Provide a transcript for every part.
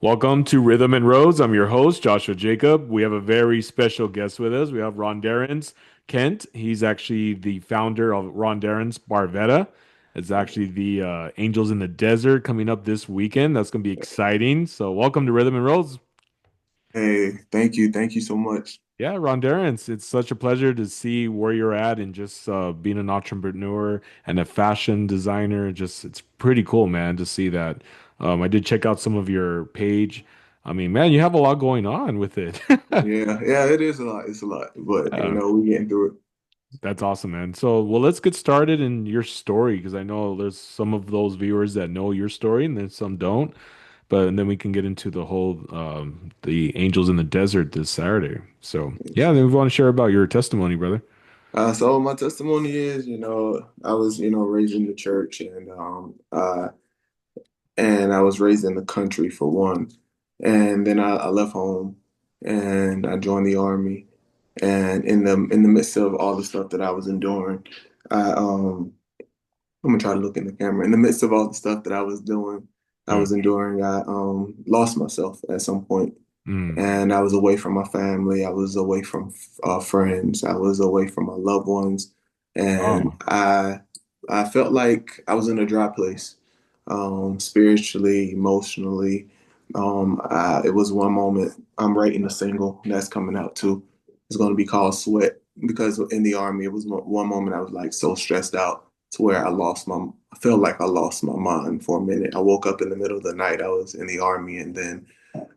Welcome to Rhythm and Rose. I'm your host, Joshua Jacob. We have a very special guest with us. We have Ronderrance Kent. He's actually the founder of Ronderrance Barvetta. It's actually the Angels in the Desert coming up this weekend. That's going to be exciting. So, welcome to Rhythm and Rose. Hey, thank you. Thank you so much. Yeah, Ronderrance, it's such a pleasure to see where you're at and just being an entrepreneur and a fashion designer. Just it's pretty cool, man, to see that. I did check out some of your page. I mean, man, you have a lot going on with it. Yeah, yeah, it is a lot. It's a lot, but Yeah, we're getting through it. that's awesome, man. So, well, let's get started in your story because I know there's some of those viewers that know your story and then some don't. But and then we can get into the whole the Angels in the Desert this Saturday. So, yeah, then we want to share about your testimony, brother. So my testimony is, I was, raised in the church and I was raised in the country for one. And then I left home and I joined the army. And in the midst of all the stuff that I was enduring, I I'm gonna try to look in the camera. In the midst of all the stuff that I Yeah. was enduring, I lost myself at some point, Mm. and I was away from my family. I was away from friends. I was away from my loved ones, and Oh, I felt like I was in a dry place, spiritually, emotionally. It was one moment. I'm writing a single that's coming out too. It's going to be called Sweat because in the army, it was one moment I was like so stressed out to where I felt like I lost my mind for a minute. I woke up in the middle of the night. I was in the army, and then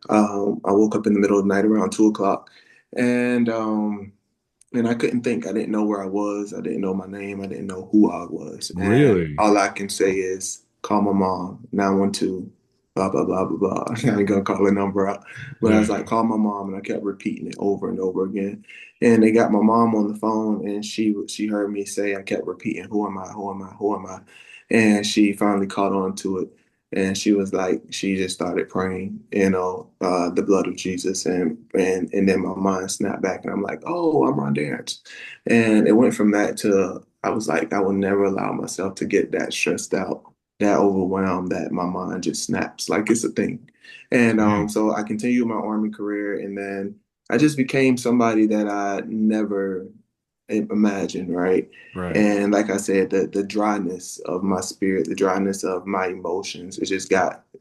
I woke up in the middle of the night around 2 o'clock, and I couldn't think. I didn't know where I was. I didn't know my name. I didn't know who I was. And really? all I can say is call my mom 912 blah blah blah blah blah. I ain't gonna call the number out, but I was like Yeah. call my mom, and I kept repeating it over and over again. And they got my mom on the phone, and she heard me say I kept repeating, "Who am I? Who am I? Who am I?" And she finally caught on to it, and she was like, she just started praying, the blood of Jesus, and then my mind snapped back, and I'm like, oh, I'm Ron Dance, and it went from that to I was like, I will never allow myself to get that stressed out, that overwhelmed, that my mind just snaps like it's a thing, and Mm. so I continued my army career, and then I just became somebody that I never imagined, right? Right. And like I said, the dryness of my spirit, the dryness of my emotions, it just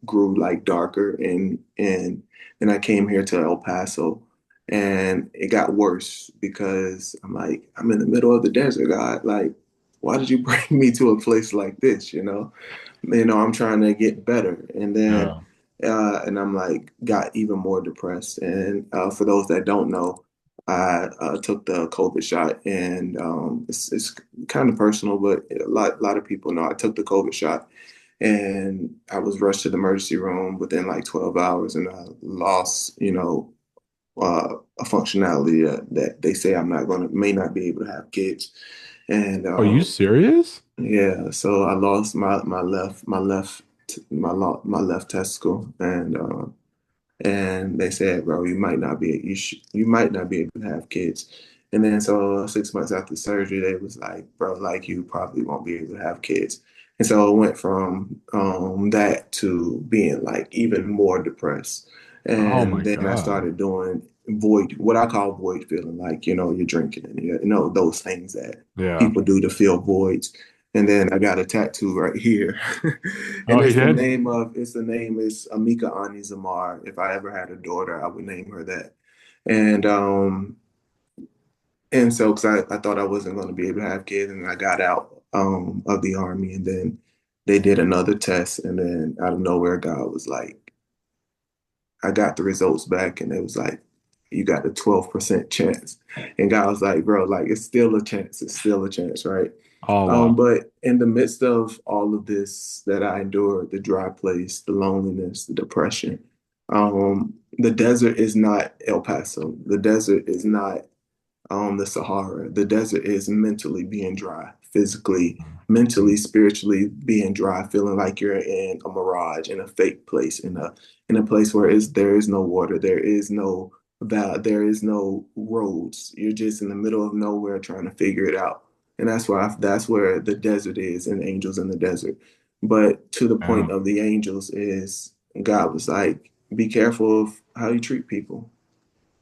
grew like darker and I came here to El Paso and it got worse because I'm like, I'm in the middle of the desert, God. Like, why did you bring me to a place like this? I'm trying to get better. Yeah. And I'm like, got even more depressed. And for those that don't know, I took the COVID shot, and it's kind of personal, but a lot of people know I took the COVID shot, and I was rushed to the emergency room within like 12 hours, and I lost, a functionality that they say may not be able to have kids, and Are you serious? yeah, so I lost my left testicle, and they said, bro, you might not be able to have kids. And then so 6 months after surgery, they was like, bro, like you probably won't be able to have kids. And so it went from that to being like even more depressed. Oh And my then I God. started doing what I call void feeling, like, you're drinking and those things that Yeah. people do to fill voids. And then I got a tattoo right here. Oh, And he did? it's the name is Amika Ani Zamar. If I ever had a daughter, I would name her that. And and so because I thought I wasn't going to be able to have kids, and I got out of the army, and then they did another test, and then out of nowhere, God was like, I got the results back, and it was like, you got a 12% chance. And God was like, bro, like it's still a chance. It's still a chance, right? Oh, wow. But in the midst of all of this that I endured, the dry place, the loneliness, the depression, the desert is not El Paso. The desert is not the Sahara. The desert is mentally being dry, physically, mentally, spiritually being dry, feeling like you're in a mirage, in a fake place, in a place where there is no water, there is no roads. You're just in the middle of nowhere trying to figure it out. And that's where the desert is and Angels in the Desert. But to the Yeah. point of the angels is God was like, be careful of how you treat people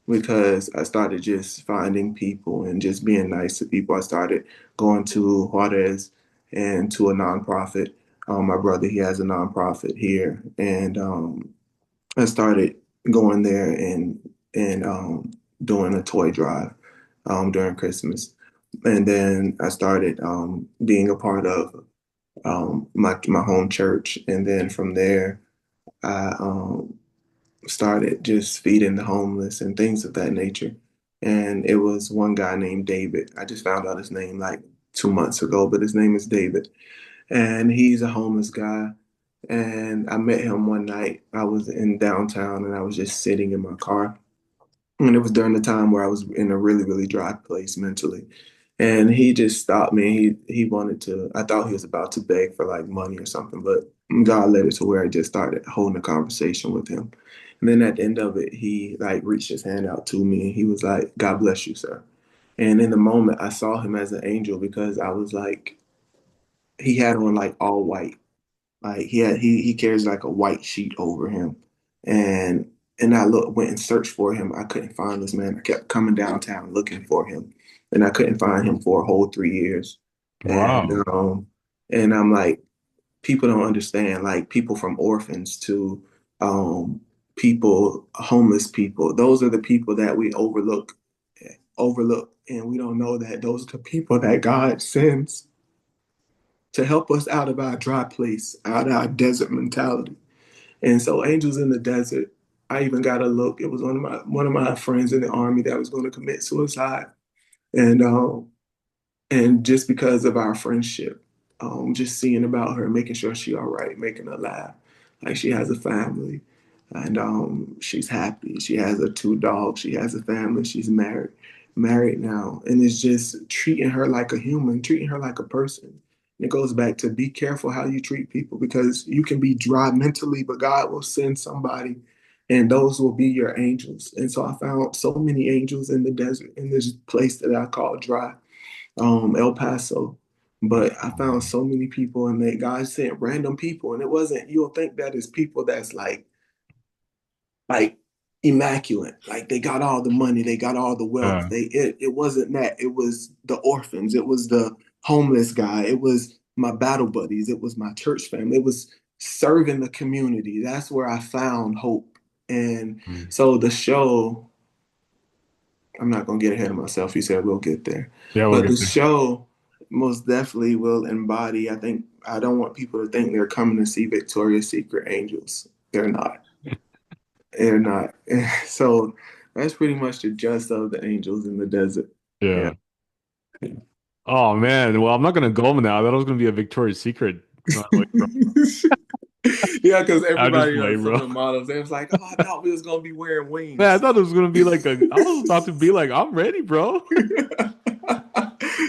because I started just finding people and just being nice to people. I started going to Juarez and to a nonprofit. My brother, he has a nonprofit here, and I started going there and doing a toy drive during Christmas, and then I started being a part of my home church, and then from there I started just feeding the homeless and things of that nature. And it was one guy named David. I just found out his name like 2 months ago, but his name is David. And he's a homeless guy. And I met him one night. I was in downtown and I was just sitting in my car. And it was during the time where I was in a really, really dry place mentally. And he just stopped me. He wanted to, I thought he was about to beg for like money or something, but God led it to where I just started holding a conversation with him. And then at the end of it, he like reached his hand out to me and he was like, God bless you, sir. And in the moment, I saw him as an angel because I was like, he had on like all white. Like he carries like a white sheet over him. And I went and searched for him. I couldn't find this man. I kept coming downtown looking for him. And I couldn't find him for a whole 3 years. And Wow. and I'm like, people don't understand, like people from orphans to people, homeless people. Those are the people that we overlook, and we don't know that those are the people that God sends to help us out of our dry place, out of our desert mentality. And so Angels in the Desert, I even got a look. It was one of my friends in the army that was going to commit suicide. And and just because of our friendship, just seeing about her, making sure she all right, making her laugh, like she has a family, and she's happy. She has her two dogs. She has a family. She's married now, and it's just treating her like a human, treating her like a person. And it goes back to be careful how you treat people because you can be dry mentally, but God will send somebody, and those will be your angels. And so I found so many angels in the desert in this place that I call dry, El Paso. But I found so many people, and they God sent random people, and it wasn't. You'll think that is people that's like immaculate, like they got all the money, they got all the wealth. Yeah. It wasn't that. It was the orphans. It was the homeless guy. It was my battle buddies. It was my church family. It was serving the community. That's where I found hope. And Mm. so the show, I'm not gonna get ahead of myself. He said we'll get there, Yeah, we'll but the get there. show most definitely will embody. I think I don't want people to think they're coming to see Victoria's Secret angels. They're not. They're not. So that's pretty much the gist of the angels in the desert. Yeah. Yeah. Oh man. Well, I'm not gonna go now. That was gonna be a Victoria's Secret runaway, bro. Yeah, because I just everybody, play, some of bro. the models, they was like, "Oh, I thought we was gonna be wearing Man, I wings." thought it was gonna be like a. I was about to be like, I'm ready, bro.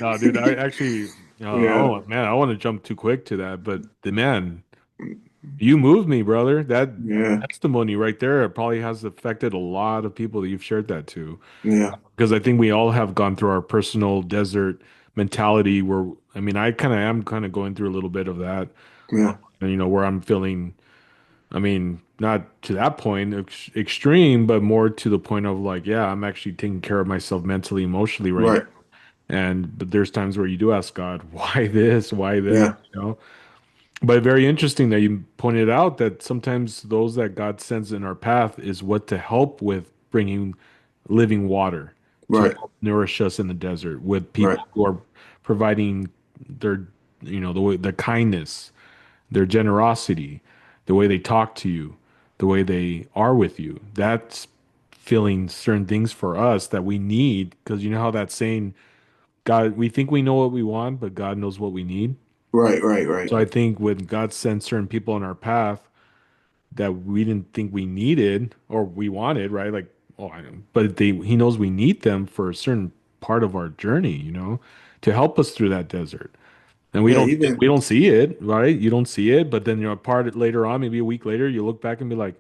No, dude. I actually, Yeah, oh man, I want to jump too quick to that, but the man, you moved me, brother. That yeah, testimony right there probably has affected a lot of people that you've shared that to. yeah, Because I think we all have gone through our personal desert mentality where, I mean, I kind of am kind of going through a little bit of that, yeah. and where I'm feeling, I mean, not to that point extreme, but more to the point of like, yeah, I'm actually taking care of myself mentally, emotionally right now. Right. And but there's times where you do ask God, why this? Why that? Yeah. But very interesting that you pointed out that sometimes those that God sends in our path is what to help with bringing living water to Right. help nourish us in the desert with Right. people who are providing their, the way, the kindness, their generosity, the way they talk to you, the way they are with you. That's feeling certain things for us that we need because you know how that saying, God, we think we know what we want, but God knows what we need. Right. Right. So Right. I think when God sends certain people in our path that we didn't think we needed or we wanted, right? Like, oh, but He knows we need them for a certain part of our journey, to help us through that desert. And we Yeah. don't we Even don't see it, right? You don't see it, but then part later on, maybe a week later, you look back and be like,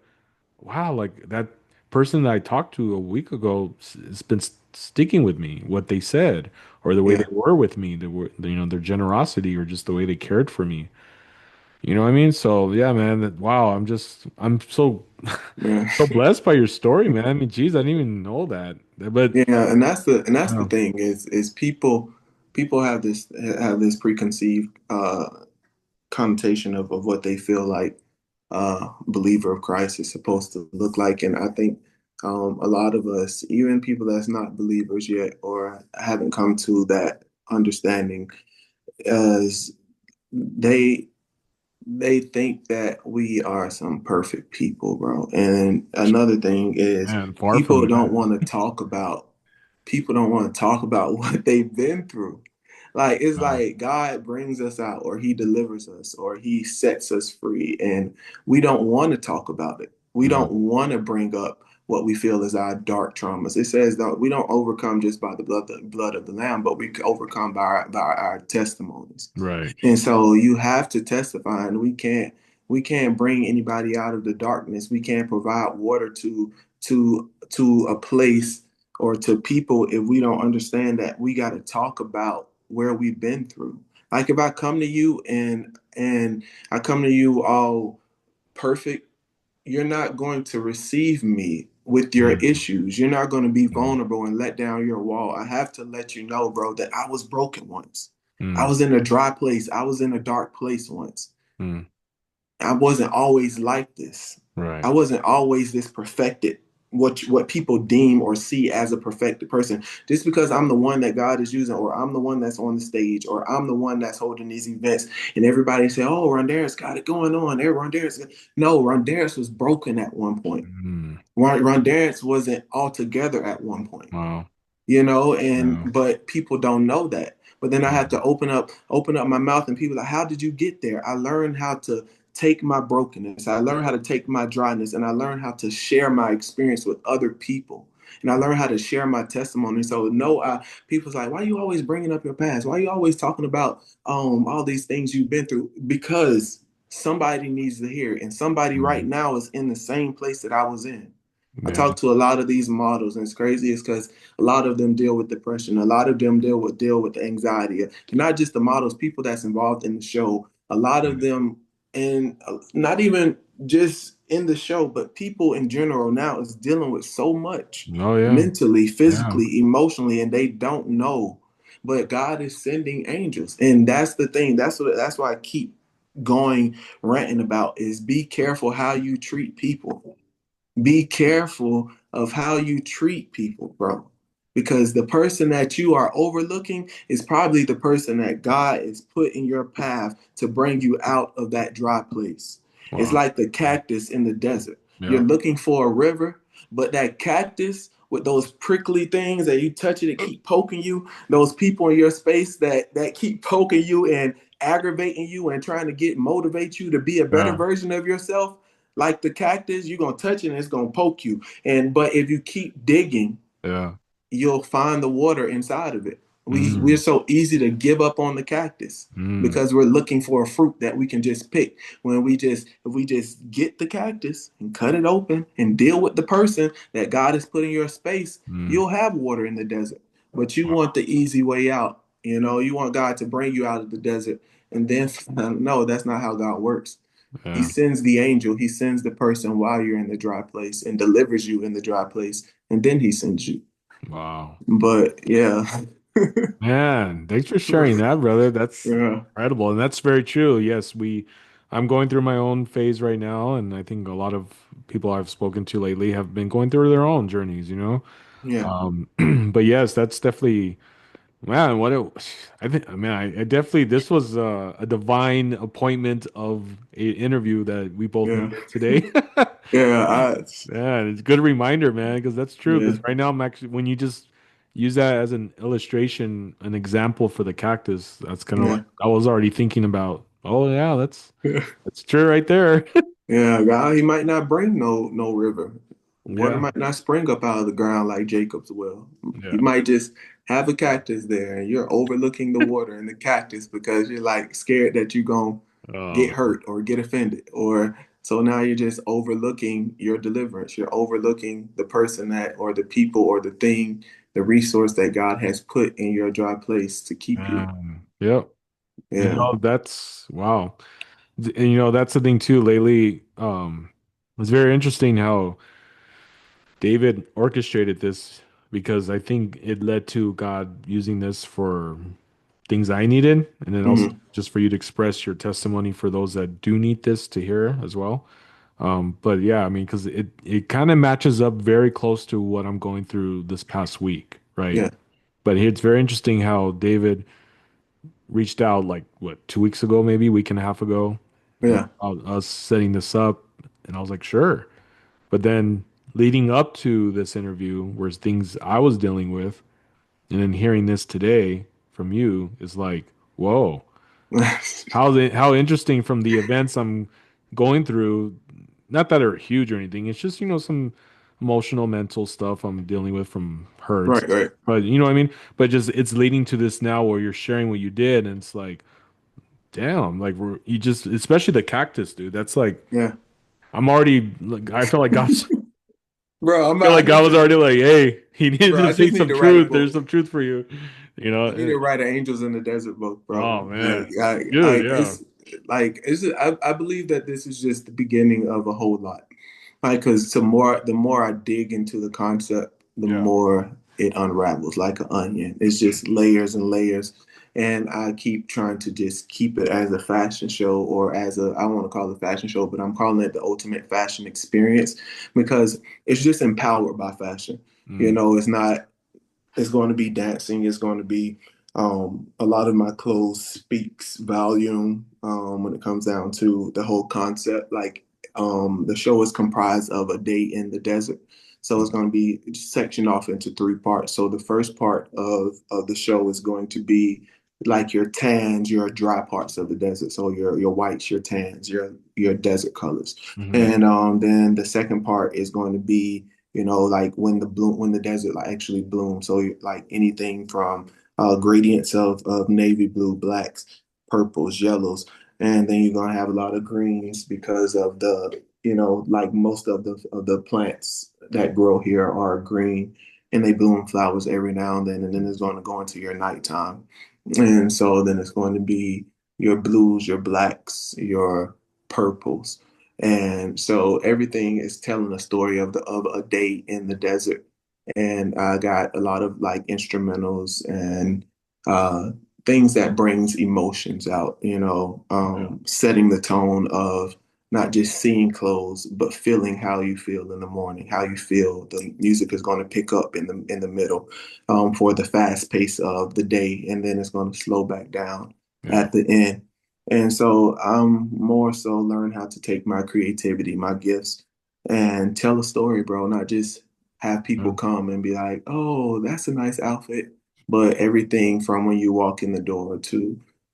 wow, like that person that I talked to a week ago has been sticking with me, what they said, or the way they yeah. were with me, their generosity, or just the way they cared for me. You know what I mean? So yeah, man. Wow, I'm so Yeah. so blessed by your story, man. I mean, geez, I didn't even know that. But Yeah, and that's the yeah, thing is people have this preconceived connotation of what they feel like believer of Christ is supposed to look like. And I think a lot of us, even people that's not believers yet or haven't come to that understanding, as they they think that we are some perfect people, bro. And another thing is man, far from people don't that. want to talk about people don't want to talk about what they've been through. Like it's Wow. like God brings us out or he delivers us or he sets us free and we don't want to talk about it. We Mm, don't want to bring up what we feel is our dark traumas. It says that we don't overcome just by the blood of the lamb, but we overcome by our testimonies. right. And so you have to testify, and we can't bring anybody out of the darkness. We can't provide water to a place or to people if we don't understand that we got to talk about where we've been through. Like if I come to you and I come to you all perfect, you're not going to receive me with your Mm, issues. You're not going to be mm, vulnerable and let down your wall. I have to let you know, bro, that I was broken once. I mm, was in a dry place. I was in a dark place once. mm, I wasn't always like this. I right. wasn't always this perfected, what people deem or see as a perfected person. Just because I'm the one that God is using, or I'm the one that's on the stage, or I'm the one that's holding these events, and everybody say, "Oh, Ronderrance got it going on." No, Ronderrance was broken at one point. Mm, Ronderrance wasn't all together at one point, wow. and Yeah. but people don't know that. But then I have Mm, to open up my mouth, and people are like, how did you get there? I learned how to take my brokenness, I learned how to take my dryness, and I learned how to share my experience with other people, and I learned how to share my testimony. So no, people's like, why are you always bringing up your past? Why are you always talking about all these things you've been through? Because somebody needs to hear it, and somebody right mm, now is in the same place that I was in. I yeah. talk to a lot of these models, and it's crazy. It's because a lot of them deal with depression. A lot of them deal with anxiety. Not just the models, people that's involved in the show. A lot of Mm. them, and not even just in the show, but people in general now is dealing with so much Oh yeah. mentally, Yeah. physically, emotionally, and they don't know. But God is sending angels, and that's the thing. That's why I keep going ranting about is be careful how you treat people. Be careful of how you treat people, bro. Because the person that you are overlooking is probably the person that God is put in your path to bring you out of that dry place. It's Wow. like the cactus in the desert. You're Yeah. looking for a river, but that cactus with those prickly things that you touch it, it keep poking you, those people in your space that keep poking you and aggravating you and trying to motivate you to be a better Yeah. version of yourself, like the cactus, you're gonna touch it and it's gonna poke you. And but if you keep digging, Yeah. you'll find the water inside of it. We're Mm, so easy to give up on the cactus mm, because we're looking for a fruit that we can just pick. When if we just get the cactus and cut it open and deal with the person that God has put in your space, mm. you'll have water in the desert. But you Wow. want the easy way out. You want God to bring you out of the desert. And then no, that's not how God works. He Yeah. sends the angel, he sends the person while you're in the dry place and delivers you in the dry place, and then he sends you. Wow. But yeah, Man, thanks for sharing that, brother. That's yeah, incredible. And that's very true. Yes, I'm going through my own phase right now, and I think a lot of people I've spoken to lately have been going through their own journeys, you know? yeah, But yes, that's definitely, man, I think, man, I definitely, this was a divine appointment of a interview that we both yeah, needed today. yeah. Yeah, it's a good reminder, man, because that's true. Yeah, Because right now, I'm actually, when you just use that as an illustration, an example for the cactus, that's kind of like yeah, I was already thinking about. Oh yeah, that's true right there. yeah. God, he might not bring no river. Water Yeah, might not spring up out of the ground like Jacob's well. He yeah. might just have a cactus there, and you're overlooking the water in the cactus because you're like scared that you're gonna get Oh hurt or get offended, or so now you're just overlooking your deliverance. You're overlooking the person that, or the people, or the thing, the resource that God has put in your dry place to keep you. yep. You Yeah, know, that's wow. And that's the thing too. Lately, it's very interesting how David orchestrated this because I think it led to God using this for things I needed, and then also Hmm. just for you to express your testimony for those that do need this to hear as well. But yeah, I mean, because it kind of matches up very close to what I'm going through this past week, right? Yeah, But it's very interesting how David reached out like what 2 weeks ago, maybe week and a half ago, yeah, about us setting this up, and I was like, sure. But then leading up to this interview, where's things I was dealing with, and then hearing this today from you is like, whoa, how interesting from the events I'm going through. Not that are huge or anything. It's just, some emotional, mental stuff I'm dealing with from hurts. right, right, But you know what I mean? But just it's leading to this now where you're sharing what you did, and it's like, damn, like you just, especially the cactus, dude. That's like yeah, I'm already like I feel like God's bro. feel I like need God was to, already like, hey, he needed bro. to I say just need some to write a truth. There's book. some truth for you, you know. I need to write an Angels in the Desert book, Oh bro. man, good, yeah, Like it's I believe that this is just the beginning of a whole lot. Like, because the more I dig into the concept, the yeah, more it unravels like an onion. It's just layers and layers. And I keep trying to just keep it as a fashion show or as I don't want to call it a fashion show, but I'm calling it the ultimate fashion experience because it's just empowered by fashion. mm, It's not, it's going to be dancing. It's going to be a lot of my clothes speaks volume when it comes down to the whole concept. Like the show is comprised of a day in the desert. So it's going to be sectioned off into three parts. So the first part of the show is going to be like your tans, your dry parts of the desert. So your whites, your tans, your desert colors. mm-hmm, And then the second part is going to be like when the desert like actually blooms. So like anything from gradients of navy blue, blacks, purples, yellows, and then you're gonna have a lot of greens because of like most of the plants that grow here are green and they bloom flowers every now and then it's going to go into your nighttime. And so then it's going to be your blues, your blacks, your purples. And so everything is telling a story of a day in the desert. And I got a lot of like instrumentals and uh, things that brings emotions out, yeah, setting the tone of not just seeing clothes, but feeling how you feel in the morning, how you feel. The music is going to pick up in the middle for the fast pace of the day, and then it's going to slow back down yeah, at the end. And so I'm more so learn how to take my creativity, my gifts, and tell a story, bro. Not just have people yeah, come and be like, "Oh, that's a nice outfit," but everything from when you walk in the door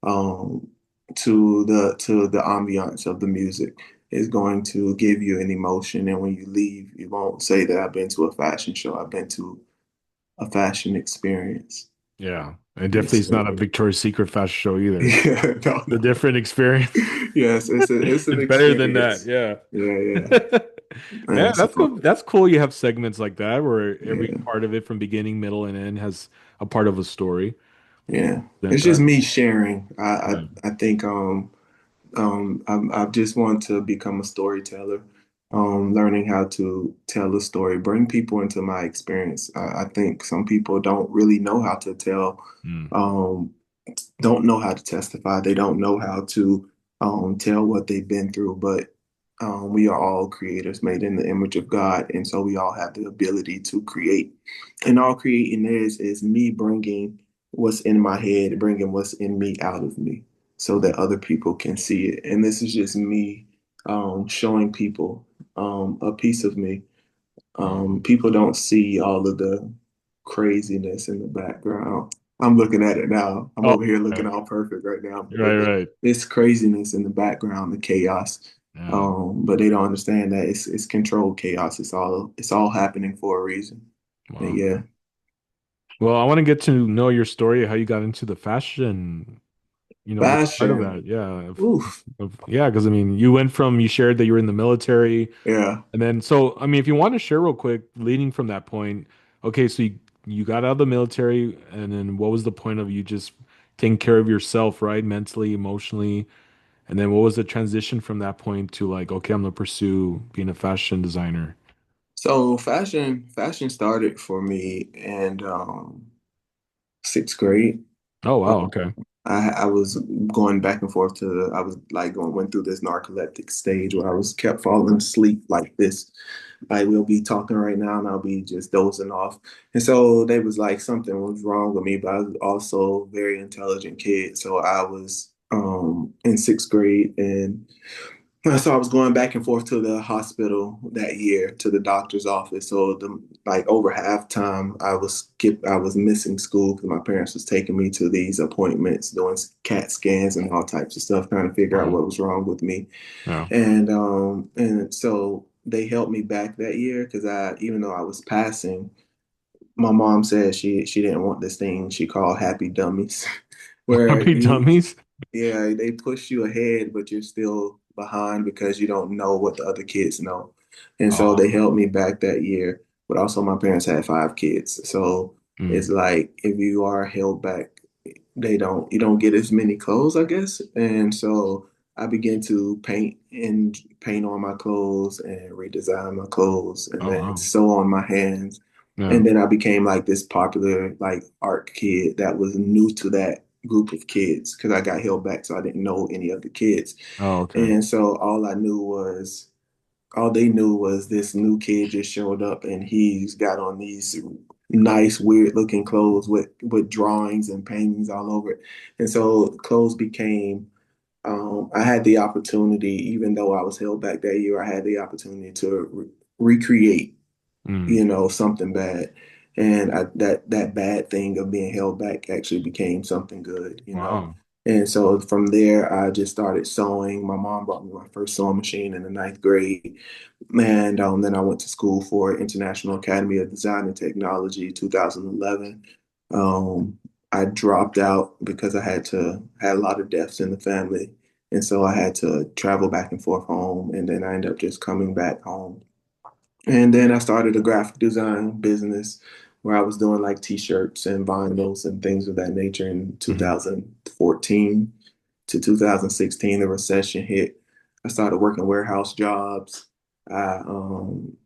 um, to the ambiance of the music is going to give you an emotion. And when you leave, you won't say that I've been to a fashion show. I've been to a fashion experience. yeah. And definitely, Yes, it's not sir. a Victoria's Secret fashion show either. Yeah, no, The no. different experience. Yes, it's an It's better than that. experience. Yeah. Yeah, yeah. Man, And that's so, cool. That's cool. You have segments like that where every yeah, part of it from beginning, middle, and end has a part of a story. yeah. That It's just that me sharing. yeah. I think I just want to become a storyteller, learning how to tell a story, bring people into my experience. I think some people don't really know how to tell, Mm, um, don't know how to testify. They don't know how to tell what they've been through. But we are all creators made in the image of God, and so we all have the ability to create. And all creating is me bringing what's in my head, bringing what's in me out of me, so that other people can see it. And this is just me showing people a piece of me. wow. People don't see all of the craziness in the background. I'm looking at it now. I'm Oh, over here looking right, all perfect right now, right, but right. it's craziness in the background, the chaos. Yeah. But they don't understand that it's controlled chaos. It's all happening for a reason. And Wow. yeah, Well, I want to get to know your story, how you got into the fashion, the side of fashion. that. Yeah. Oof. Yeah, because I mean, you shared that you were in the military. Yeah. And then, so, I mean, if you want to share real quick, leading from that point, okay, so you got out of the military, and then what was the point of you just taking care of yourself, right? Mentally, emotionally. And then what was the transition from that point to like, okay, I'm gonna pursue being a fashion designer? So fashion started for me in sixth grade. Oh wow, Um, okay. I was going back and forth to I was like going went through this narcoleptic stage where I was kept falling asleep like this. Like we'll be talking right now and I'll be just dozing off. And so they was like something was wrong with me, but I was also a very intelligent kid. So I was in sixth grade and so I was going back and forth to the hospital that year to the doctor's office. So the like over halftime, I was missing school because my parents was taking me to these appointments, doing CAT scans and all types of stuff, trying to figure out Wow. what was wrong with me. Yeah. And so they helped me back that year because I even though I was passing, my mom said she didn't want this thing she called happy dummies, where Happy you dummies. yeah, they push you ahead, but you're still behind because you don't know what the other kids know. And so they Oh, held me back that year. But also my parents had five kids. So it's mm, like if you are held back, you don't get as many clothes, I guess. And so I began to paint on my clothes and redesign my clothes and oh then wow. sew on my hands. Yeah. And then I became like this popular like art kid that was new to that group of kids because I got held back, so I didn't know any of the kids. Oh, okay. And so all they knew was this new kid just showed up and he's got on these nice, weird looking clothes with drawings and paintings all over it. And so clothes became I had the opportunity, even though I was held back that year, I had the opportunity to recreate Mm, something bad. And that bad thing of being held back actually became something good. wow. And so from there, I just started sewing. My mom bought me my first sewing machine in the ninth grade. And then I went to school for International Academy of Design and Technology, 2011. Um, I dropped out because I had a lot of deaths in the family. And so I had to travel back and forth home. And then I ended up just coming back home and then I started a graphic design business where I was doing like t-shirts and vinyls and things of that nature in Mhm. 2014 to 2016. The recession hit. I started working warehouse jobs. I, um,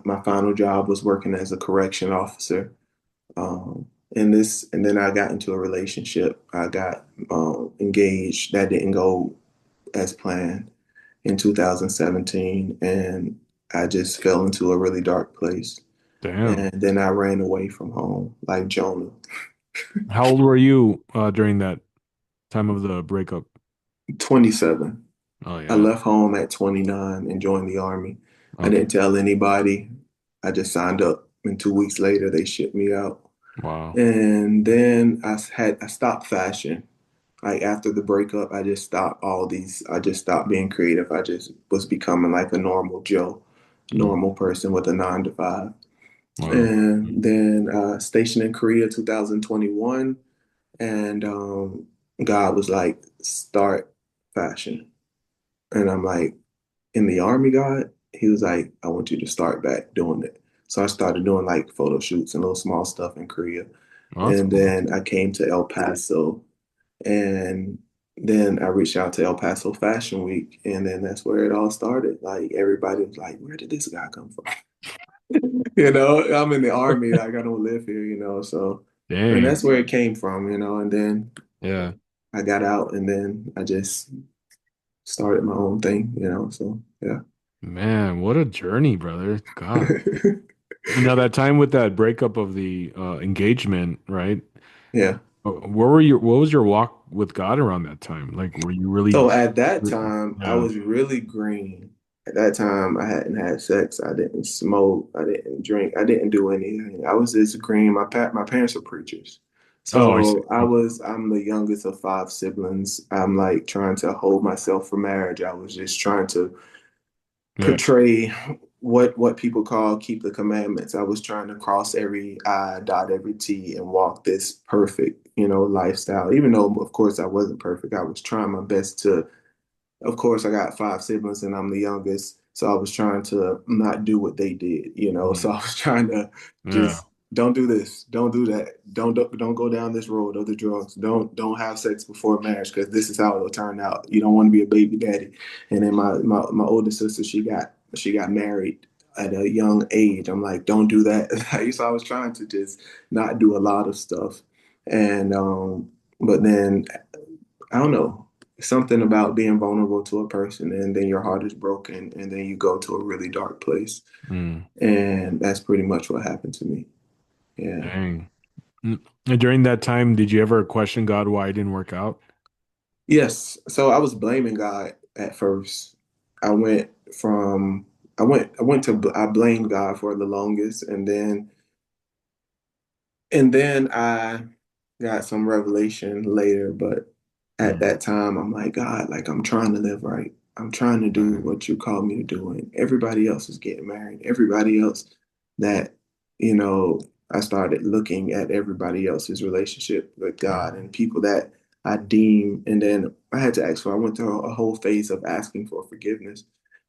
my final job was working as a correction officer. And then I got into a relationship. I got engaged. That didn't go as planned in 2017, and I just fell into a really dark place. Damn. And then I ran away from home like Jonah. How old were you during that time of the breakup? 27. Oh I yeah. left home at 29 and joined the army. I Okay. didn't tell anybody. I just signed up, and 2 weeks later they shipped me out. Wow. And then I stopped fashion. Like after the breakup, I just stopped all these. I just stopped being creative. I just was becoming like a normal Joe, Mm, normal person with a 9 to 5. wow. And then stationed in Korea 2021, and God was like, start fashion. And I'm like, in the army, God? He was like, I want you to start back doing it. So I started doing like photo shoots and little small stuff in Korea. Oh, that's And cool. then I came to El Paso, and then I reached out to El Paso Fashion Week, and then that's where it all started. Like everybody was like, where did this guy come from? I'm in the army, like I don't live here. So and Dang. that's where it came from. And then Yeah. I got out and then I just started my own thing. So yeah. Man, what a journey, brother. God. Now that time with that breakup of the engagement, right? Yeah. What was your walk with God around that time? Like, were you really, So at that time, I yeah. was really green. At that time, I hadn't had sex. I didn't smoke. I didn't drink. I didn't do anything. I was just green. My parents are preachers. Oh, I see. So Okay. I'm the youngest of five siblings. I'm like trying to hold myself for marriage. I was just trying to Yeah. portray what people call keep the commandments. I was trying to cross every I, dot every T, and walk this perfect lifestyle. Even though, of course, I wasn't perfect, I was trying my best to. Of course, I got five siblings, and I'm the youngest, so I was trying to not do what they did. So Mhm. I was trying to just Yeah. don't do this, don't do that, don't go down this road of the drugs, don't have sex before marriage because this is how it'll turn out. You don't want to be a baby daddy. And then my older sister, she got married at a young age. I'm like, don't do that. So I was trying to just not do a lot of stuff, and but then I don't know, something about being vulnerable to a person, and then your heart is broken, and then you go to a really dark place, Mm, and that's pretty much what happened to me. Yeah. dang. And during that time, did you ever question God why it didn't work out? Yes. So I was blaming God at first. I went from I blamed God for the longest, and then I got some revelation later, but at Mm, that time I'm like, God, like I'm trying to live right. I'm trying to do dang. what you called me to do. And everybody else is getting married. Everybody else that, you know, I started looking at everybody else's relationship with Yeah. God and people that I deem, and then I had to ask for, I went through a whole phase of asking for forgiveness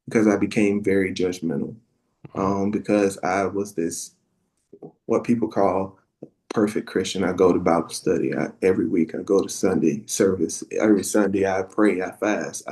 because I became very judgmental. Wow. Because I was this, what people call perfect Christian. I go to Bible study every week. I go to Sunday service every Sunday. I pray. I fast.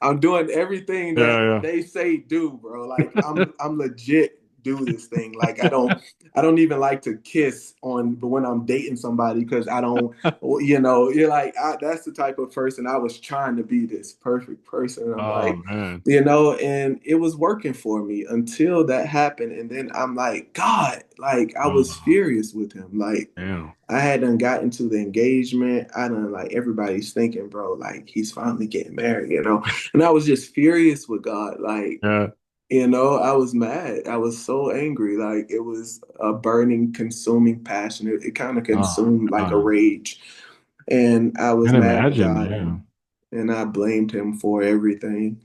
I'm doing everything that Yeah, they say do, bro. Like I'm legit do this thing. Like I don't even like to kiss on, but when I'm dating somebody because I don't. yeah. You're like that's the type of person I was trying to be. This perfect person. I'm Oh like, man. and it was working for me until that happened. And then I'm like, God, like I was Oh, furious with him. Like damn. I had done gotten to the engagement. I done like everybody's thinking, bro, like he's finally getting married. And I was just furious with God. Like, Yeah. I was mad. I was so angry. Like it was a burning, consuming passion. It kind of Oh, consumed like a God. rage. And I was Can't mad at imagine. God, Yeah. and I blamed him for everything.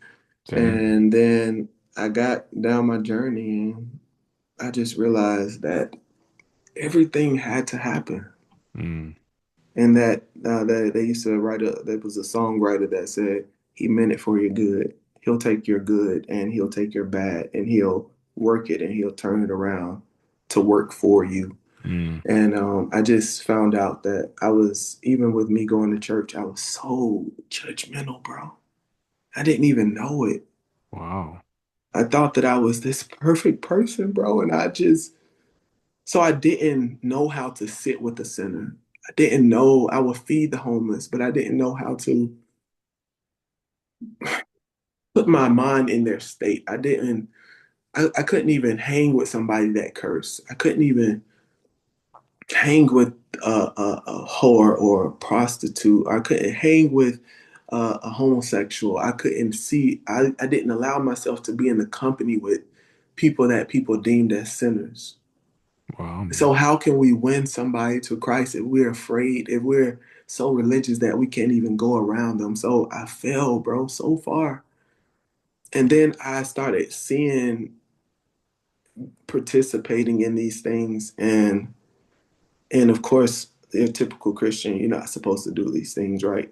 Dang. And then I got down my journey and I just realized that everything had to happen. Mm, And that they used to there was a songwriter that said, he meant it for your good. He'll take your good and he'll take your bad and he'll work it and he'll turn it around to work for you. mm. And I just found out that even with me going to church, I was so judgmental, bro. I didn't even know it. Wow. I thought that I was this perfect person, bro, and so I didn't know how to sit with the sinner. I didn't know I would feed the homeless, but I didn't know how to put my mind in their state. I couldn't even hang with somebody that cursed. I couldn't even hang with a whore or a prostitute. I couldn't hang with a homosexual. I didn't allow myself to be in the company with people that people deemed as sinners. Wow, So man. how can we win somebody to Christ if we're afraid, if we're so religious that we can't even go around them? So I fell, bro, so far. And then I started participating in these things, and of course, a typical Christian, you're not supposed to do these things, right?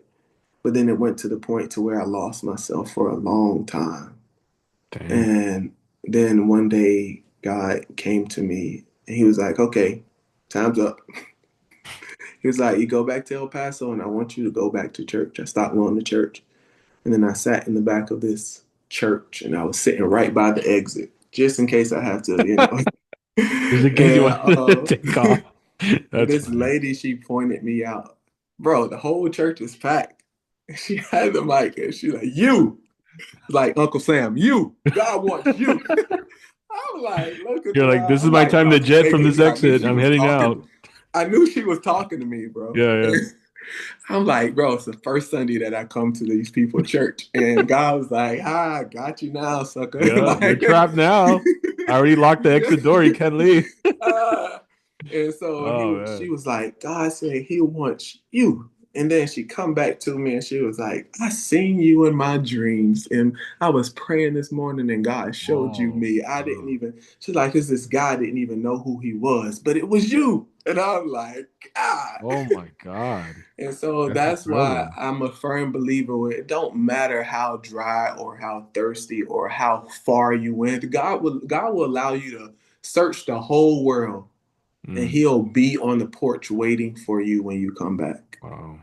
But then it went to the point to where I lost myself for a long time. Dang. And then one day God came to me and he was like, okay, time's up. He was like, you go back to El Paso and I want you to go back to church. I stopped going to church. And then I sat in the back of this church and I was sitting right by the exit, just in case I have to. Just in case you And want to take off. That's this funny. lady, she pointed me out. Bro, the whole church was packed. She had the mic and she like, you, like Uncle Sam, you, God wants you. I'm like looking You're like, around. this is I'm my like, time bro, to this jet from lady, this exit. I'm heading out. I knew she was talking to me, bro. Yeah, yeah. I'm like, bro, it's the first Sunday that I come to these people church. And God was like, I got you now, sucker. Yeah, you're Like, trapped now. I already locked the yeah. exit door. You can't leave. Uh, and so Oh she man. was like, God said he wants you. And then she come back to me and she was like, I seen you in my dreams. And I was praying this morning and God showed you Oh, me. I didn't wow. even, she's like, it's this guy didn't even know who he was, but it was you. And I'm like, God. Oh my God. And so That's that's why incredible. I'm a firm believer with it don't matter how dry or how thirsty or how far you went. God will allow you to search the whole world. and Mm. he'll be on the porch waiting for you when you come back. Wow.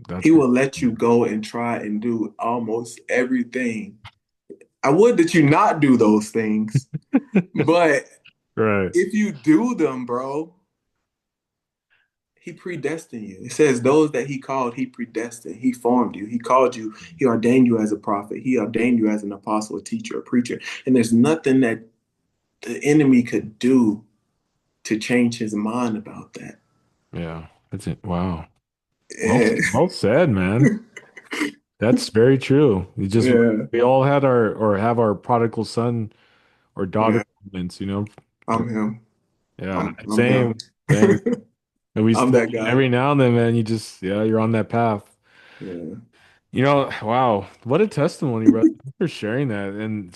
That's He good. will let you go and try and do almost everything. I would that you not do those things, but Right. if you do them, bro, he predestined you. It says those that he called, he predestined. He formed you. He called you. He ordained you as a prophet. He ordained you as an apostle, a teacher, a preacher. And there's nothing that the enemy could do to change his mind about that. Yeah. That's it. Wow. Well, And well said, man. That's very true. You just yeah, we all had our or have our prodigal son or daughter yeah, moments, you know. I'm him. Yeah, I'm him. same, same. And we I'm still that guy. every now and then, man, you just yeah, you're on that path. Yeah, You know, wow, what a testimony, brother. Thanks for sharing that. And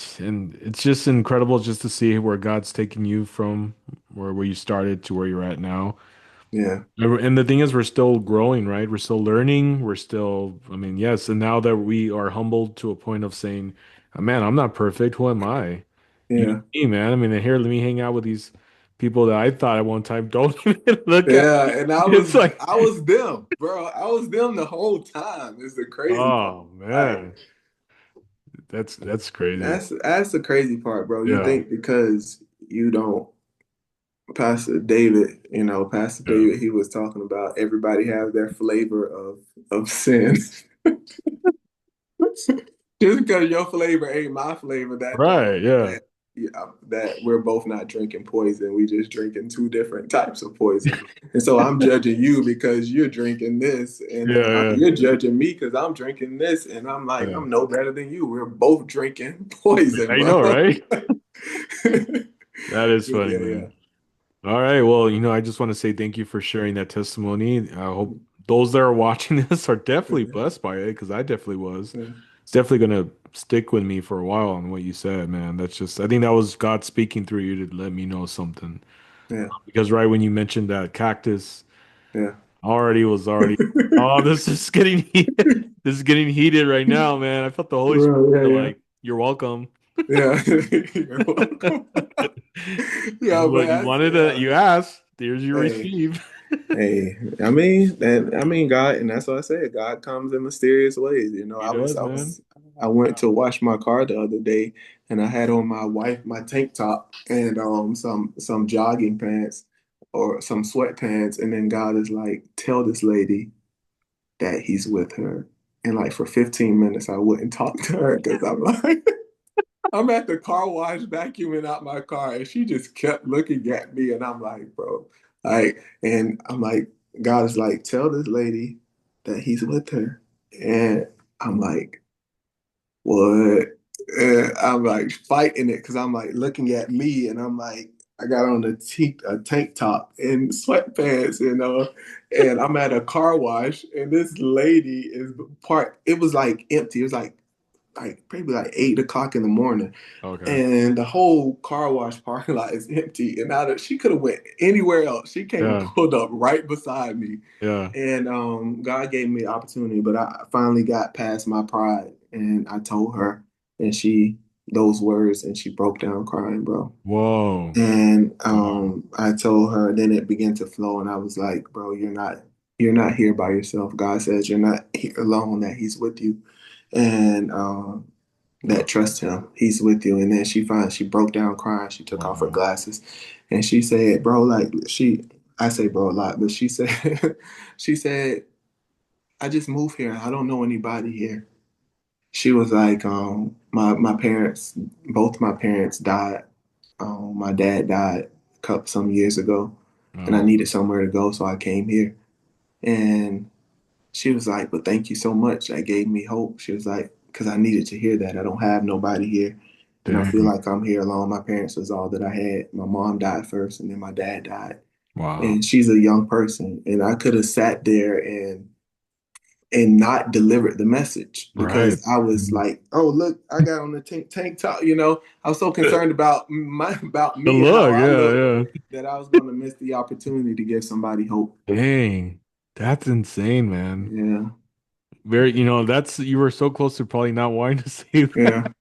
it's just incredible just to see where God's taking you from where you started to where you're at now. yeah, And the thing is, we're still growing, right? We're still learning. We're still, I mean, yes. And now that we are humbled to a point of saying, man, I'm not perfect. Who am I? You know yeah, me, man. I mean, here, let me hang out with these people that I thought at one time don't even look at yeah. me. And It's like, I was them, bro. I was them the whole time. It's the crazy part. oh Like man, that's crazy. that's the crazy part, bro. You Yeah, think because you don't Pastor David, Pastor yeah. David, he was talking about everybody has their flavor of sin. Just because your flavor ain't my flavor, that don't Right, mean yeah. that that we're both not drinking poison. We just drinking two different types of poison. And so I'm judging you because you're drinking this, and then Yeah, you're judging me because I'm drinking this, and I'm yeah, like, yeah. I'm no better than you. We're both drinking poison, I know, bro. right? That is funny, Yeah, yeah, man. All right. Well, I just want to say thank you for sharing that testimony. I hope those that are watching this are definitely blessed by it because I definitely was. yeah, It's definitely going to stick with me for a while on what you said, man. That's just, I think that was God speaking through you to let me know something. yeah, Because right when you mentioned that cactus, yeah. already, oh, this is getting heated. This is getting heated right now, man. I felt the Holy Spirit Bro, yeah, yeah. like, you're welcome. Yeah, you're welcome. Yeah, but You that's wanted to, yeah. you asked, there's your Hey, receive. hey. I mean, God, and that's what I said. God comes in mysterious ways. He does, man. I went to wash my car the other day, and I had on my tank top and some jogging pants or some sweatpants, and then God is like, tell this lady that he's with her. And like for 15 minutes, I wouldn't talk to her because I'm like. I'm at the car wash vacuuming out my car, and she just kept looking at me, and I'm like, bro, and I'm like, God is like, tell this lady that he's with her, and I'm like, what? And I'm like fighting it because I'm like looking at me, and I'm like, I got on a tank top and sweatpants, and I'm at a car wash, and this lady is part. It was like empty. It was like maybe like 8 o'clock in the morning, Okay. and the whole car wash parking lot is empty. And now that she could have went anywhere else, she came and Yeah. pulled up right beside me. Yeah. And God gave me the opportunity, but I finally got past my pride, and I told her, and she those words, and she broke down crying, bro. Whoa. And Wow. I told her, then it began to flow, and I was like, bro, you're not here by yourself. God says you're not here alone, that He's with you, and that trust Him. He's with you. And then she broke down crying. She took off her Wow. glasses, and she said, bro, I say bro a lot, but she said, she said, I just moved here. I don't know anybody here. She was like, my parents, both my parents died. My dad died some years ago, and I Oh, needed somewhere to go, so I came here. And she was like, but thank you so much. That gave me hope. She was like, because I needed to hear that. I don't have nobody here. And I feel dang. like I'm here alone. My parents was all that I had. My mom died first, and then my dad died. Wow. And she's a young person. And I could have sat there and not delivered the message Right. because I was Mhm. like, oh look, I got on the tank top. I was so concerned about about The me and how look, I yeah, look yeah. that I was going to miss the opportunity to give somebody hope. Dang. That's insane, man. Yeah, Very, that's you were so close to probably not wanting to say yeah, that.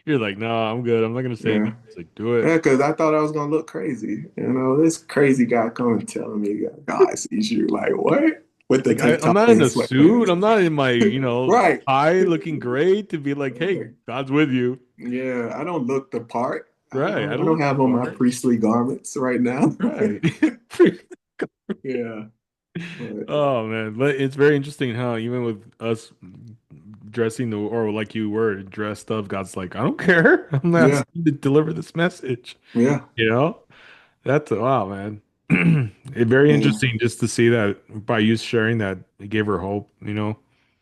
You're like, no, I'm good. I'm not gonna say anything. Yeah. It's like, do it. Yeah, because I thought I was gonna look crazy. This crazy guy coming telling me God sees you. Like, what? With the Like tank I'm top not in and a suit. sweatpants. I'm not in my, Right. tie looking great to be like, hey, God's with you. Yeah, I don't look the part. Right. I I don't don't look the have on my part. priestly garments right now. Right. Yeah, but Oh man, but it's very interesting how even with us dressing or like you were dressed up, God's like, I don't care. I'm yeah, asking you to deliver this message. yeah, You know? That's wow, man. It very and interesting just to see that by you sharing that it gave her hope.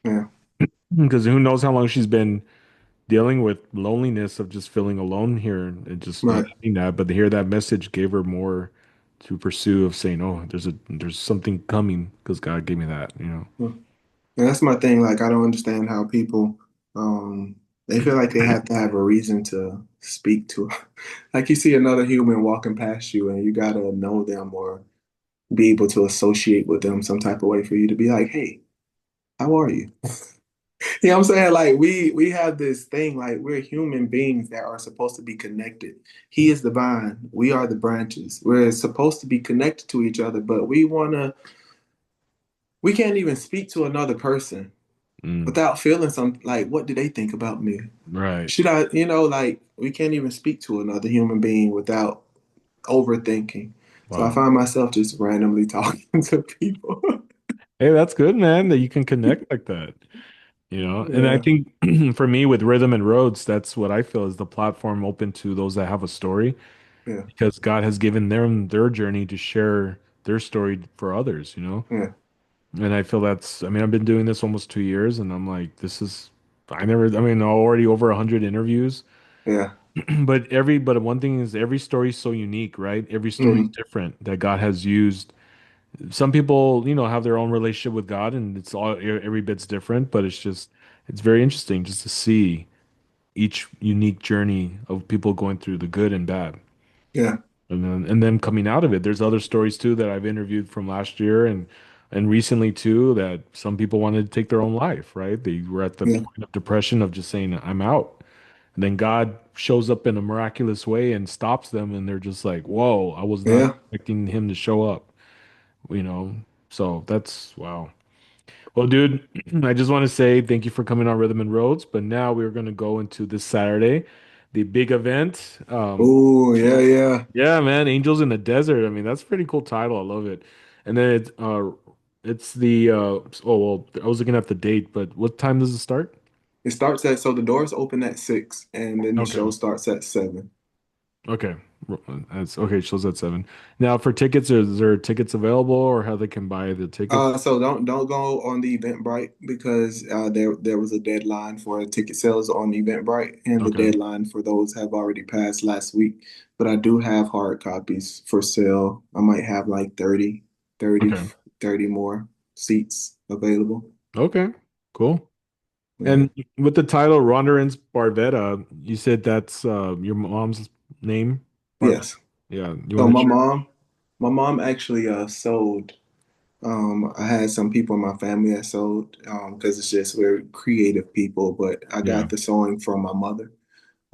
yeah, Because who knows how long she's been dealing with loneliness of just feeling alone here and just not right. having that. But to hear that message gave her more to pursue of saying, oh, there's something coming because God gave me that. And that's my thing. Like, I don't understand how people, they feel like they have to have a reason to speak to. Like, you see another human walking past you, and you gotta know them or be able to associate with them some type of way for you to be like, hey, how are you? You know what I'm saying? Like we have this thing, like we're human beings that are supposed to be connected. He is the vine, we are the branches. We're supposed to be connected to each other, but we can't even speak to another person Mm, without feeling some like what do they think about me? right. Should I, like we can't even speak to another human being without overthinking. So I Wow. find myself just randomly talking to people. Hey, that's good, man, that you can connect like that. And I Yeah, think for me with Rhythm and Roads, that's what I feel is the platform open to those that have a story yeah, because God has given them their journey to share their story for others. yeah, And I feel I mean, I've been doing this almost 2 years and I'm like, I mean, already over 100 interviews, yeah. but one thing is every story is so unique, right? Every story is Hmm. different that God has used. Some people, have their own relationship with God and it's every bit's different, but it's very interesting just to see each unique journey of people going through the good and bad. Yeah, And then coming out of it, there's other stories too that I've interviewed from last year and recently too that some people wanted to take their own life, right? They were at the yeah, point of depression of just saying, I'm out. And then God shows up in a miraculous way and stops them, and they're just like, whoa, I was not yeah. expecting him to show up, you know? So that's wow. Well, dude, I just want to say thank you for coming on Rhythm and Roads. But now we're going to go into this Saturday, the big event. Oh, yeah, yeah. Yeah, man, Angels in the Desert. I mean, that's a pretty cool title. I love it. And then it's the oh well, I was looking at the date, but what time does it start? It starts at so the doors open at 6 and then the Okay. show starts at 7. Okay. That's okay, shows at 7. Now for tickets, is there tickets available or how they can buy the tickets? So don't go on the Eventbrite because there was a deadline for ticket sales on Eventbrite and the Okay. deadline for those have already passed last week. But I do have hard copies for sale. I might have like 30, Okay. 30 more seats available. Okay. Cool. Yeah. And with the title Ronderrance Barvetta, you said that's your mom's name, Barvetta. Yes. Yeah, you So want to share? my mom actually sold. I had some people in my family that sewed because it's just we're creative people, but I Yeah. got the sewing from my mother.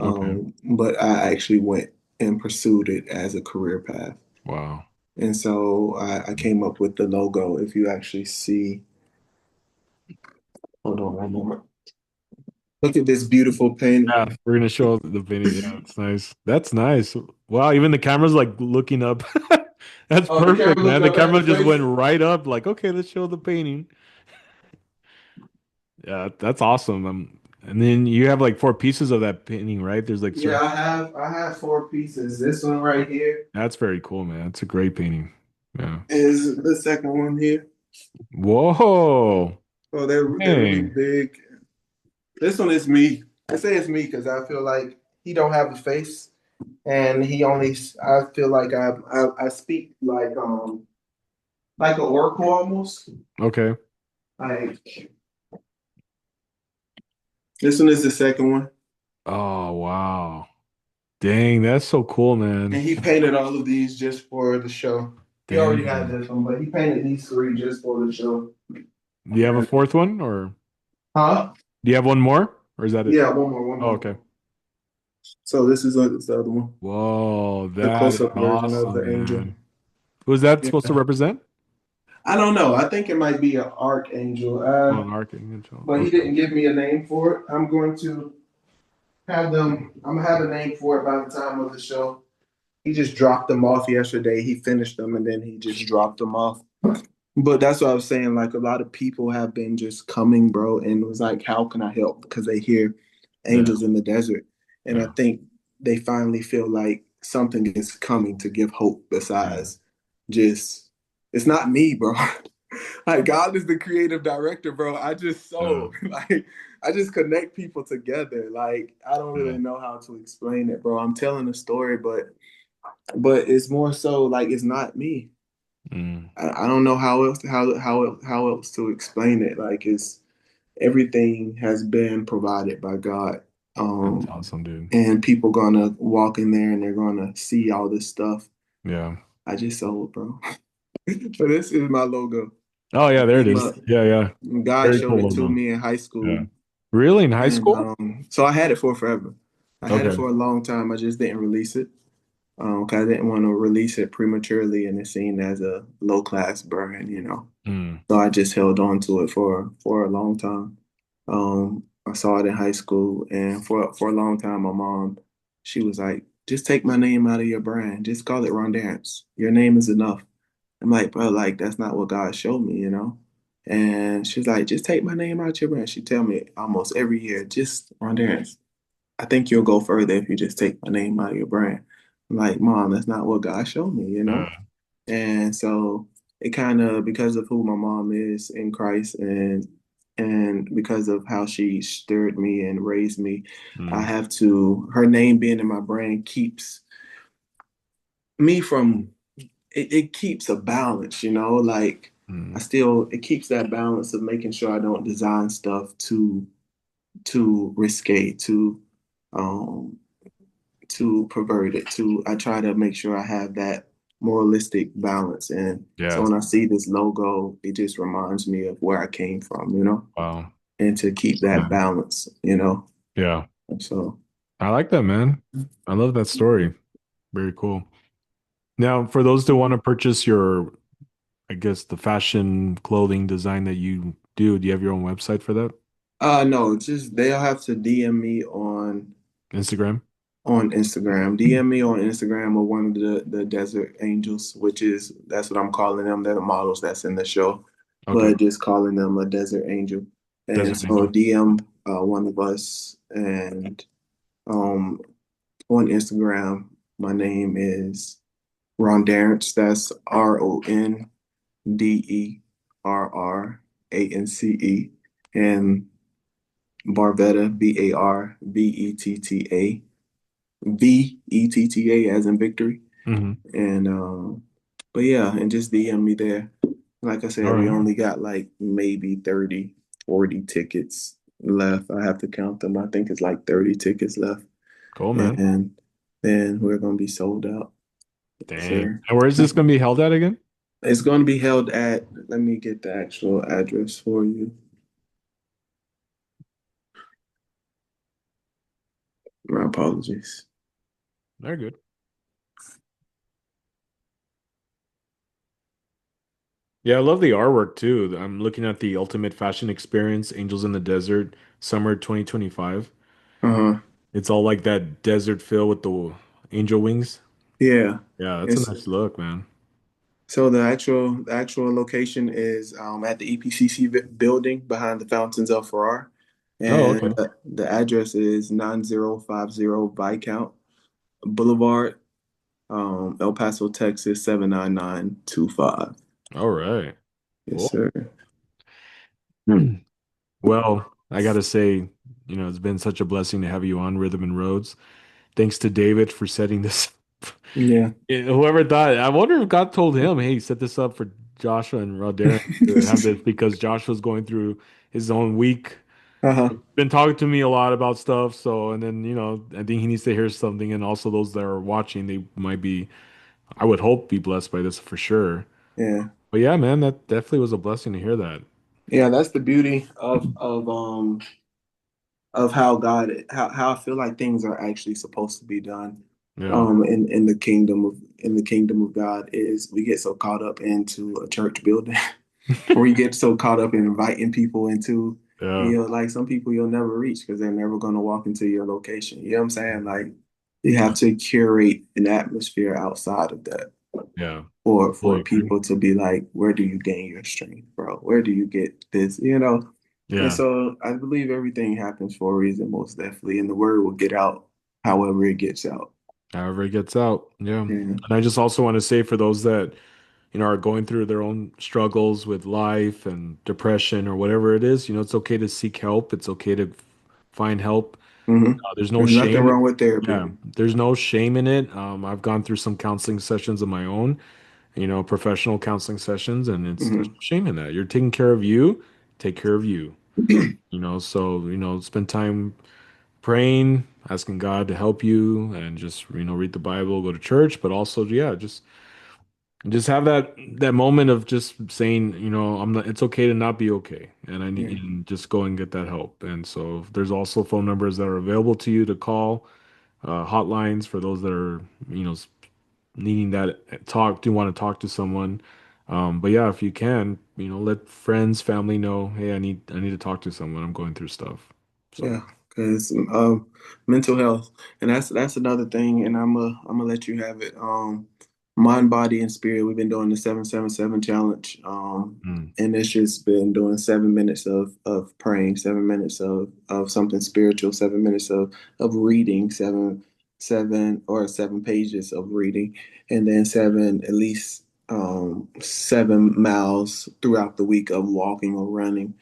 Okay. But I actually went and pursued it as a career path. Wow. And so I came up with the logo. If you actually see, hold on one moment. Look at this beautiful Yeah, painting. we're gonna show the video. Yeah, it's nice. That's nice. Wow, even the camera's like looking up. That's Oh, the perfect, camera man. looking The up at camera the just went face? right up, like, okay, let's show the painting. Yeah, that's awesome. And then you have like four pieces of that painting, right? There's like Yeah, certain. I have four pieces. This one right here That's very cool, man. It's a great painting. Yeah. is the second one here. Whoa. Oh, they're really Dang. big. This one is me. I say it's me because I feel like he don't have a face, and he only. I feel like I speak like a oracle almost. Okay. Like this one is the second one, Oh, wow. Dang, that's so cool, and man. he painted all of these just for the show. He already had Dang. this one, but he painted these three just for the show. Do you have a fourth one or Huh? do you have one more? Or is that it? Yeah, one more, one Oh, more, one okay. more. So this is the other one, Whoa, the that close is up version of awesome, the angel. man. Who's that supposed to Yeah. represent? I don't know. I think it might be an archangel. Oh, an archangel. But he Okay. didn't give me a name for it. I'm going to have them. I'm gonna have a name for it by the time of the show. He just dropped them off yesterday. He finished them and then he just dropped them off. But that's what I was saying. Like a lot of people have been just coming, bro, and it was like, how can I help? Because they hear Yeah. angels in the desert, and I Yeah. think they finally feel like something is coming to give hope. Yeah. Besides, just it's not me, bro. Like God is the creative director, bro. I just Yeah. so like I just connect people together. Like I don't Yeah. really know how to explain it, bro. I'm telling a story, but it's more so like it's not me. Mm. I don't know how else to explain it. Like it's everything has been provided by God. That's Um, awesome, dude. and people gonna walk in there and they're gonna see all this stuff. Yeah. I just sold, bro. So this is my logo. Oh, yeah, there it is. My, Yeah, yeah. God Very showed cool it to logo. me in high Yeah. school, Really? In high and school? so I had it for forever. I had it Okay. for a long time. I just didn't release it. 'Cause I didn't want to release it prematurely and it's seen as a low class brand. Mm. So I just held on to it for a long time. I saw it in high school, and for a long time, my mom, she was like, "Just take my name out of your brand. Just call it Ronderrance. Your name is enough." I'm like, "Bro, like that's not what God showed me." And she's like, "Just take my name out your brand." She tell me almost every year, "Just Ronderrance. I think you'll go further if you just take my name out of your brand." I'm like, "Mom, that's not what God showed me." Uh, And so it kind of because of who my mom is in Christ and because of how she stirred me and raised me, I mm. have to her name being in my brain keeps me from it keeps a balance. Like Mm. it keeps that balance of making sure I don't design stuff too risque, um too perverted. I try to make sure I have that moralistic balance. And so Yes. when I see this logo, it just reminds me of where I came from, Wow. and to keep that Man. balance. Yeah. And so I like that, man. I love that story. Very cool. Now, for those that want to purchase your, I guess, the fashion clothing design that you do you have your own website for that? no, just they'll have to DM me Instagram? on Instagram. DM me on Instagram or one of the Desert Angels, which is that's what I'm calling them. They're the models that's in the show, Okay. but just calling them a Desert Angel. And Desert so Angel. DM one of us, and um, on Instagram, my name is Ronderrance. That's Ronderrance, and Barvetta, Barvetta, as in victory. Hmm. And but yeah, and just DM me there. Like I All said, we right. only got like maybe 30, 40 tickets left. I have to count them. I think it's like 30 tickets left. Cool, man. And then we're gonna be sold out. Yes, Dang. sir. And where is this going to be held at again? It's gonna be held at, let me get the actual address for you. My apologies. Very good. Yeah, I love the artwork too. I'm looking at the Ultimate Fashion Experience, Angels in the Desert, Summer 2025. Uh-huh. It's all like that desert feel with the angel wings. Yeah. Yeah, that's a It's nice look, man. so the actual location is at the EPCC building behind the Fountains of Farrar. Oh, And okay. the address is 9050 Viscount Boulevard, El Paso, Texas 79925. All right. Yes, Cool. sir. Well, I gotta say, it's been such a blessing to have you on Rhythm and Roads. Thanks to David for setting this. Yeah. Yeah, whoever thought, I wonder if God told him, "Hey, set this up for Joshua and Ronderrance to have this," because Joshua's going through his own week. Uh-huh. Been talking to me a lot about stuff, so and then I think he needs to hear something, and also those that are watching, they might be, I would hope, be blessed by this for sure. Yeah. But yeah, man, that definitely was a blessing to hear that. Yeah, that's the beauty of of how how I feel like things are actually supposed to be done Yeah. in the kingdom of God is we get so caught up into a church building or we get so caught up in inviting people into Yeah. like some people you'll never reach because they're never going to walk into your location. You know what I'm saying? Like you have to curate an atmosphere outside of that Yeah. for Fully agree. people to be like, where do you gain your strength, bro? Where do you get this? You know? And Yeah. so I believe everything happens for a reason, most definitely. And the word will get out however it gets out. However it gets out. Yeah. Yeah. And I just also want to say for those that, are going through their own struggles with life and depression or whatever it is, it's okay to seek help. It's okay to find help. Hmm. There's no There's nothing shame. wrong with therapy. Yeah. There's no shame in it. I've gone through some counseling sessions of my own, professional counseling sessions, and there's no Hmm. shame in that. You're taking care of you, take care of you. So, spend time praying, asking God to help you and just, read the Bible, go to church, but also, yeah, just have that moment of just saying, I'm not, it's okay to not be okay. And I need Yeah. and just go and get that help. And so there's also phone numbers that are available to you to call, hotlines for those that are, needing that talk, do want to talk to someone. But yeah, if you can, let friends, family know, hey, I need to talk to someone. I'm going through stuff. So, Yeah, because mental health, and that's another thing. And I'm gonna let you have it. Mind, body, and spirit. We've been doing the 7-7-7 challenge. mm. And it's just been doing 7 minutes of praying, 7 minutes of something spiritual, 7 minutes of reading, seven pages of reading, and then seven at least 7 miles throughout the week of walking or running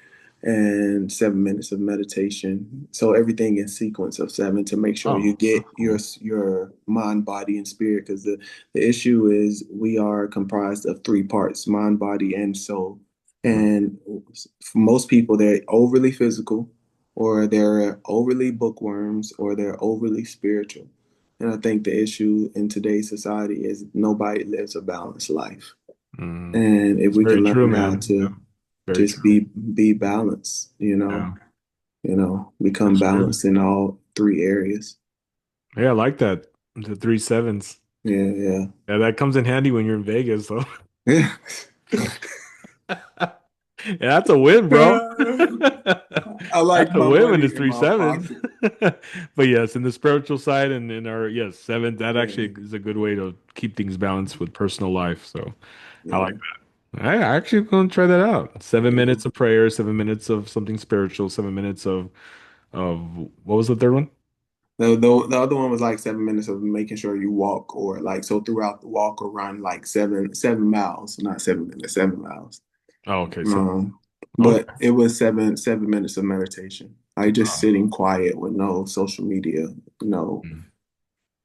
and 7 minutes of meditation. So everything in sequence of seven to make sure you Oh, get that's cool. your mind, body, and spirit. Because the issue is we are comprised of three parts: mind, body, and soul. Mm, And for most people, they're overly physical, or they're overly bookworms, or they're overly spiritual. And I think the issue in today's society is nobody lives a balanced life. mm. And if It's we very can true, learn how man. Yeah, to very just true. be balanced, Yeah, become that's true. balanced in all three areas. Yeah, I like that. The three sevens. Yeah, yeah. Yeah, that comes in handy when you're in Vegas, though. Yeah. Yeah, that's a win, bro. I like That's a my win when money it's in three my sevens. pocket. But yes, in the spiritual side and in our yes, seventh, that Yeah, actually is a good way to keep things balanced with personal life. So I like yeah, that. I actually going to try that out. Seven yeah. minutes of prayer, 7 minutes of something spiritual, 7 minutes of what was the third one? The other one was like 7 minutes of making sure you walk or like so throughout the walk or run like 7 miles, not 7 minutes, 7 miles. Oh, okay, seven. Um, Okay. but it was 7 minutes of meditation. Like just sitting quiet with no social media, no, Mm.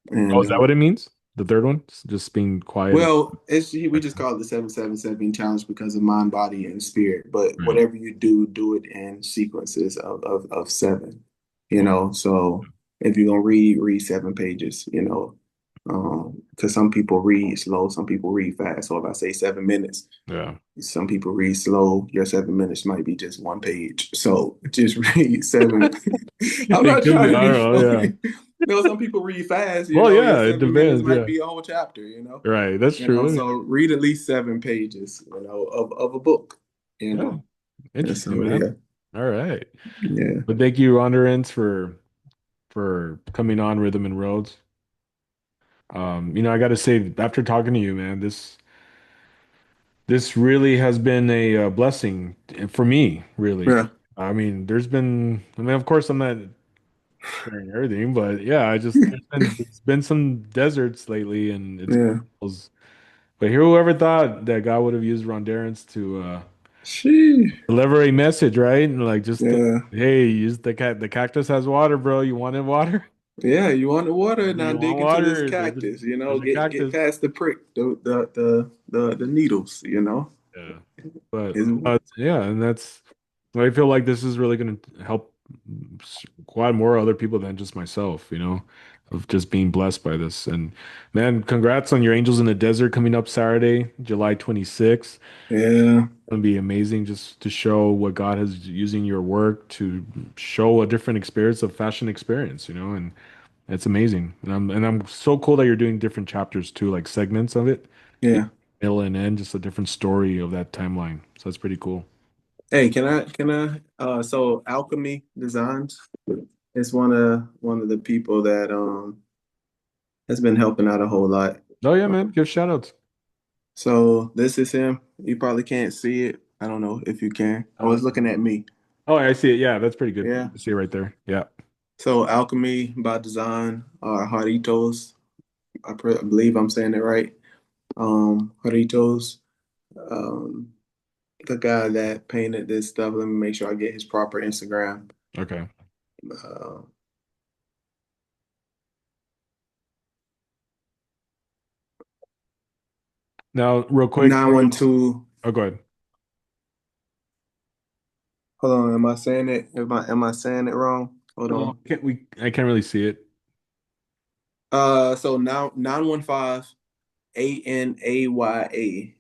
Oh, and is that what it means? The third one? Just being quiet and well, it's we just call it the 7-7-7 challenge because of mind, body, and spirit. But right. whatever you do, do it in sequences of seven. Oh, So if you're gonna read 7 pages. Because some people read slow, some people read fast. So if I say 7 minutes, yeah. some people read slow. Your 7 minutes might be just one page. So just read seven. I'm It not could trying be. to I be don't know. Yeah. funny. Some people read fast, Well, your yeah, it 7 minutes depends. might Yeah. be a whole chapter, Right. That's true. So read at least 7 pages, of a book, you Yeah. know. And Interesting, so man. yeah, All right. yeah, But thank you, Ronderrance, for coming on Rhythm and Roads. I got to say, after talking to you, man, this really has been a, blessing for me, really. yeah, I mean, of course, I'm not sharing everything, but yeah, there's been some deserts lately, and it's been yeah. but whoever thought that God would have used Ronderrance to She, deliver a message, right? And like just yeah, hey, use the cactus has water, bro. You wanted water? yeah. You want the water? Now You want dig into this water? cactus. There's a Get cactus. past the prick, the needles. Yeah. But Is yeah, and I feel like this is really going to help quite more other people than just myself, of just being blessed by this. And man, congrats on your Angels in the Desert coming up Saturday, July 26th. Yeah, Gonna be amazing just to show what God is using your work to show a different experience of fashion experience, and it's amazing. And I'm so cool that you're doing different chapters too, like segments of it, yeah. middle and end, just a different story of that timeline. So that's pretty cool. Hey, so Alchemy Designs is one of the people that has been helping out a whole lot. Oh yeah, man, give shout outs. So this is him. You probably can't see it. I don't know if you can. Oh, it's looking at me. Oh, I see it. Yeah, that's pretty good. Yeah. I see it right there. Yeah. So Alchemy by Design are Haritos. I believe I'm saying it right. Haritos, um, the guy that painted this stuff. Let me make sure I get his proper Instagram. Okay. Uh, Now, real quick, for those, 912. oh, go ahead. Hold on, am I saying it? Am I saying it wrong? Hold Oh, on. I can't really see it. So now 915 ANAYA.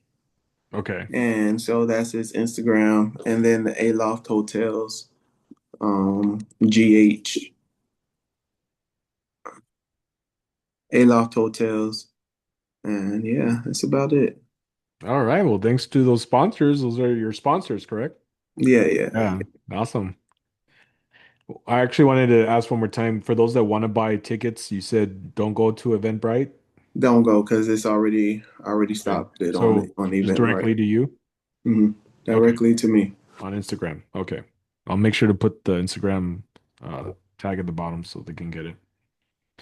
Okay. And so that's his Instagram. And then the Aloft Hotels, GH, Aloft Hotels. And yeah, that's about it. All right. Well, thanks to those sponsors. Those are your sponsors, correct? Yeah, yeah. Yeah. Awesome. I actually wanted to ask one more time for those that want to buy tickets, you said don't go to Eventbrite. Don't go because it's already Okay. stopped it So on just Eventbrite. directly to you? hmm Okay. Directly to me. On Instagram. Okay. I'll make sure to put the Instagram tag at the bottom so they can get it.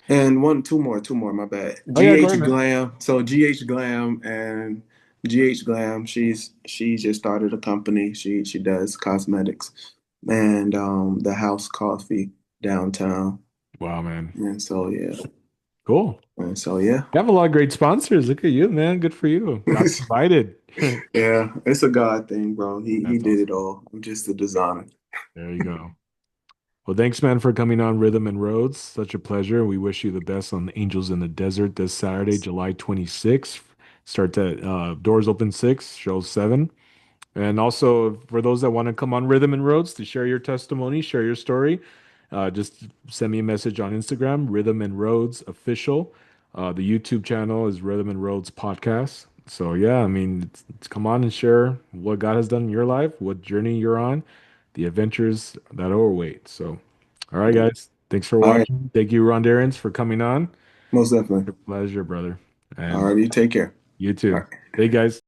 And two more, my bad. Oh yeah, go ahead, GH man. Glam. So GH Glam and GH Glam, she just started a company. She does cosmetics and the house coffee downtown. Wow, man. And so yeah. Cool. And so yeah. You have a lot of great sponsors. Look at you, man. Good for you. God provided. Yeah, it's a God thing, bro. He That's did it awesome. all. I'm just the designer. There you go. Well, thanks, man, for coming on Rhythm and Roads. Such a pleasure. We wish you the best on Angels in the Desert this Saturday, July 26th. Start at doors open 6, show 7. And also, for those that want to come on Rhythm and Roads to share your testimony, share your story, just send me a message on Instagram, Rhythm and Roads Official. The YouTube channel is Rhythm and Roads Podcast. So, yeah, I mean, come on and share what God has done in your life, what journey you're on, the adventures that await. So, all right, guys. Thanks for All right, watching. Thank you, Ronderrance, for coming on. most definitely. Your pleasure, brother. All And right, you take care. you All too. right. Hey, guys.